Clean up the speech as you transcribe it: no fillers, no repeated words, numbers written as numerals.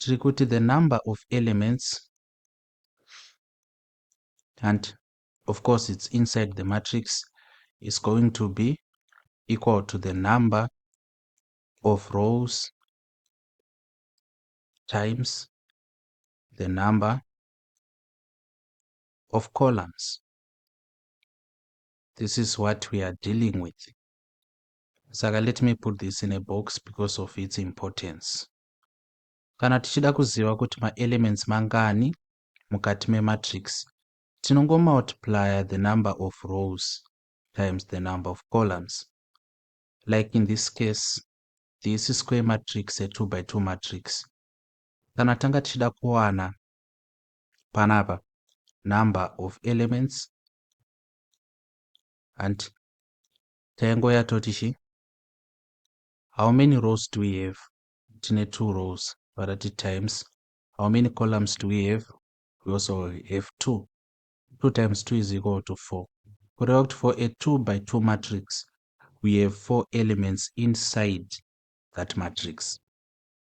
tiri kuti the number of elements, and of course it's inside the matrix, is going to be equal to the number of rows times the number of columns. This is what we are dealing with. So let me put this in a box because of its importance. Kana tichida kuziva kuti ma-elements mangani mukati me-matrix, tinongo multiply the number of rows times the number of columns. Like in this case, this is square matrix, a 2 by 2 matrix. Kana tanga tichida kuwana panapa number of elements, and taingoya totichi, how many rows do we have? Tine 2 rows, but times how many columns do we have? We also have 2. 2 times 2 is equal to 4. Correct. For a 2 by 2 matrix, we have 4 elements inside that matrix.